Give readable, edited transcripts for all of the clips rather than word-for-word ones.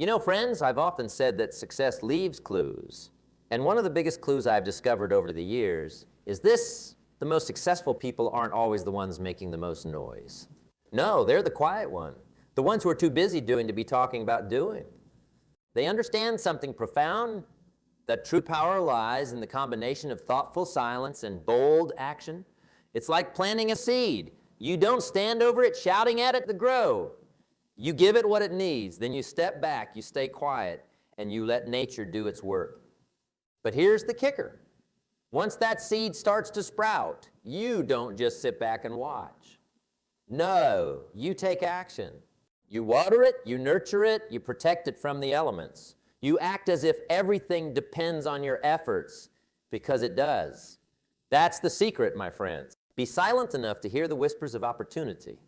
You know, friends, I've often said that success leaves clues. And one of the biggest clues I've discovered over the years is this: the most successful people aren't always the ones making the most noise. No, they're the quiet one, the ones who are too busy doing to be talking about doing. They understand something profound, that true power lies in the combination of thoughtful silence and bold action. It's like planting a seed. You don't stand over it shouting at it to grow. You give it what it needs, then you step back, you stay quiet, and you let nature do its work. But here's the kicker. Once that seed starts to sprout, you don't just sit back and watch. No, you take action. You water it, you nurture it, you protect it from the elements. You act as if everything depends on your efforts, because it does. That's the secret, my friends. Be silent enough to hear the whispers of opportunity,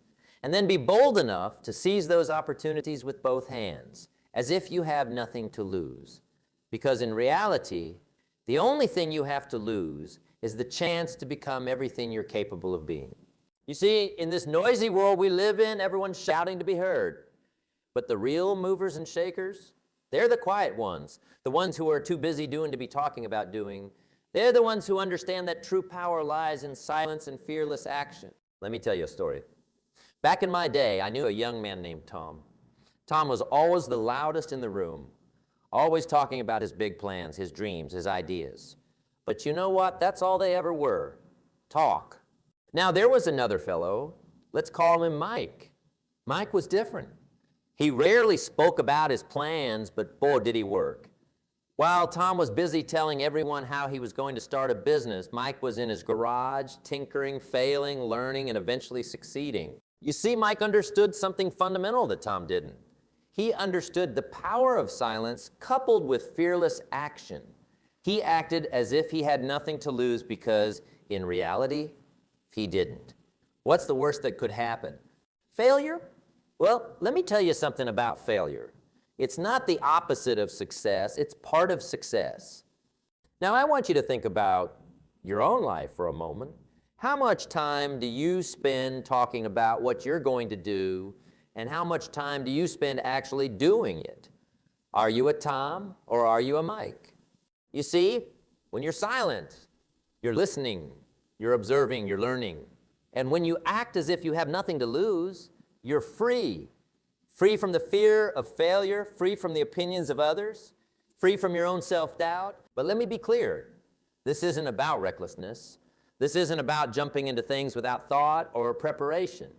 and then be bold enough to seize those opportunities with both hands, as if you have nothing to lose. Because in reality, the only thing you have to lose is the chance to become everything you're capable of being. You see, in this noisy world we live in, everyone's shouting to be heard. But the real movers and shakers, they're the quiet ones, the ones who are too busy doing to be talking about doing. They're the ones who understand that true power lies in silence and fearless action. Let me tell you a story. Back in my day, I knew a young man named Tom. Tom was always the loudest in the room, always talking about his big plans, his dreams, his ideas. But you know what? That's all they ever were, talk. Now there was another fellow, let's call him Mike. Mike was different. He rarely spoke about his plans, but boy, did he work. While Tom was busy telling everyone how he was going to start a business, Mike was in his garage, tinkering, failing, learning, and eventually succeeding. You see, Mike understood something fundamental that Tom didn't. He understood the power of silence coupled with fearless action. He acted as if he had nothing to lose because, in reality, he didn't. What's the worst that could happen? Failure? Well, let me tell you something about failure. It's not the opposite of success, it's part of success. Now, I want you to think about your own life for a moment. How much time do you spend talking about what you're going to do, and how much time do you spend actually doing it? Are you a Tom or are you a Mike? You see, when you're silent, you're listening, you're observing, you're learning. And when you act as if you have nothing to lose, you're free. Free from the fear of failure, free from the opinions of others, free from your own self-doubt. But let me be clear, this isn't about recklessness. This isn't about jumping into things without thought or preparation.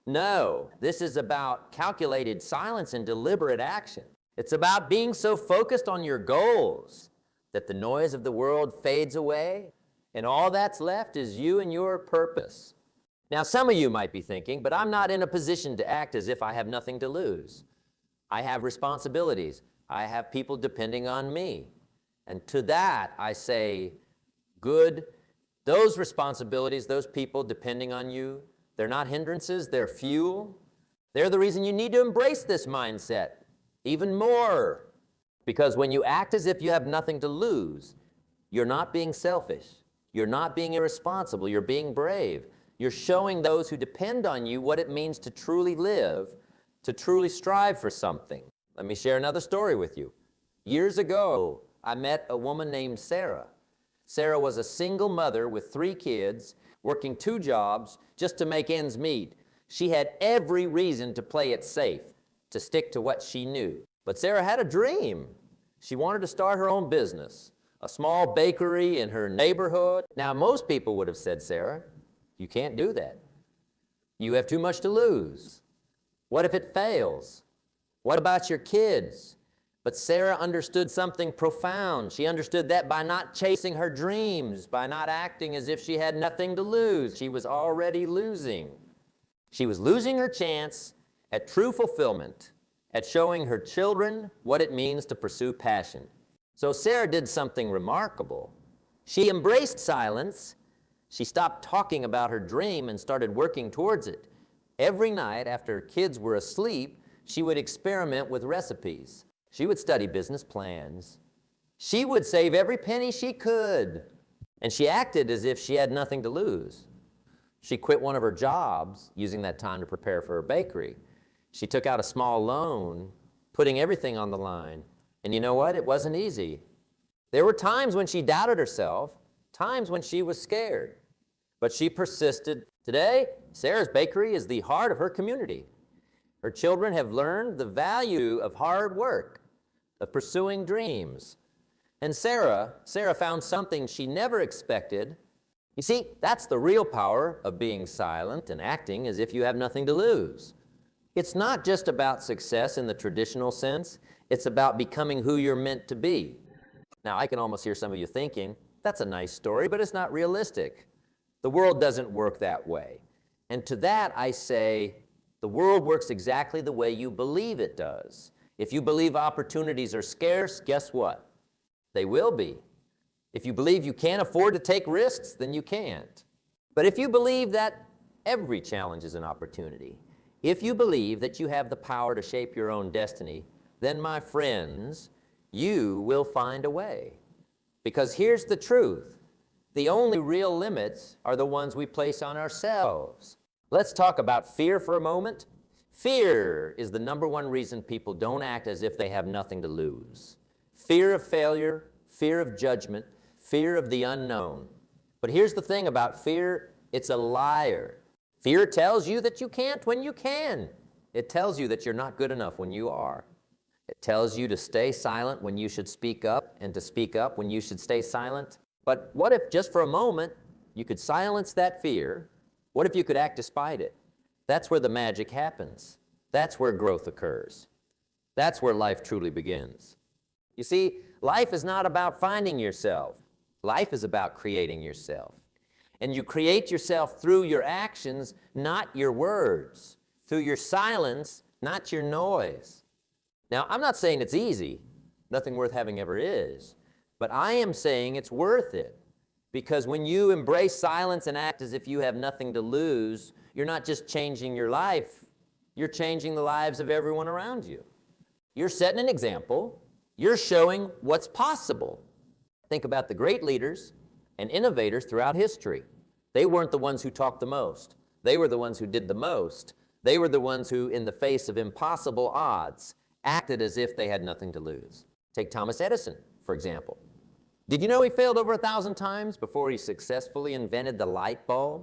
No, this is about calculated silence and deliberate action. It's about being so focused on your goals that the noise of the world fades away, and all that's left is you and your purpose. Now, some of you might be thinking, but I'm not in a position to act as if I have nothing to lose. I have responsibilities. I have people depending on me. And to that, I say, good. Those responsibilities, those people depending on you, they're not hindrances, they're fuel. They're the reason you need to embrace this mindset even more. Because when you act as if you have nothing to lose, you're not being selfish. You're not being irresponsible. You're being brave. You're showing those who depend on you what it means to truly live, to truly strive for something. Let me share another story with you. Years ago, I met a woman named Sarah. Sarah was a single mother with 3 kids, working 2 jobs just to make ends meet. She had every reason to play it safe, to stick to what she knew. But Sarah had a dream. She wanted to start her own business, a small bakery in her neighborhood. Now, most people would have said, Sarah, you can't do that. You have too much to lose. What if it fails? What about your kids? But Sarah understood something profound. She understood that by not chasing her dreams, by not acting as if she had nothing to lose, she was already losing. She was losing her chance at true fulfillment, at showing her children what it means to pursue passion. So Sarah did something remarkable. She embraced silence. She stopped talking about her dream and started working towards it. Every night after kids were asleep, she would experiment with recipes. She would study business plans. She would save every penny she could. And she acted as if she had nothing to lose. She quit one of her jobs, using that time to prepare for her bakery. She took out a small loan, putting everything on the line. And you know what? It wasn't easy. There were times when she doubted herself, times when she was scared. But she persisted. Today, Sarah's Bakery is the heart of her community. Her children have learned the value of hard work, of pursuing dreams. And Sarah found something she never expected. You see, that's the real power of being silent and acting as if you have nothing to lose. It's not just about success in the traditional sense. It's about becoming who you're meant to be. Now, I can almost hear some of you thinking, that's a nice story, but it's not realistic. The world doesn't work that way. And to that, I say, the world works exactly the way you believe it does. If you believe opportunities are scarce, guess what? They will be. If you believe you can't afford to take risks, then you can't. But if you believe that every challenge is an opportunity, if you believe that you have the power to shape your own destiny, then my friends, you will find a way. Because here's the truth. The only real limits are the ones we place on ourselves. Let's talk about fear for a moment. Fear is the #1 reason people don't act as if they have nothing to lose. Fear of failure, fear of judgment, fear of the unknown. But here's the thing about fear, it's a liar. Fear tells you that you can't when you can. It tells you that you're not good enough when you are. It tells you to stay silent when you should speak up, and to speak up when you should stay silent. But what if just for a moment you could silence that fear? What if you could act despite it? That's where the magic happens. That's where growth occurs. That's where life truly begins. You see, life is not about finding yourself. Life is about creating yourself. And you create yourself through your actions, not your words. Through your silence, not your noise. Now, I'm not saying it's easy. Nothing worth having ever is. But I am saying it's worth it. Because when you embrace silence and act as if you have nothing to lose, you're not just changing your life, you're changing the lives of everyone around you. You're setting an example. You're showing what's possible. Think about the great leaders and innovators throughout history. They weren't the ones who talked the most. They were the ones who did the most. They were the ones who, in the face of impossible odds, acted as if they had nothing to lose. Take Thomas Edison, for example. Did you know he failed over 1,000 times before he successfully invented the light bulb?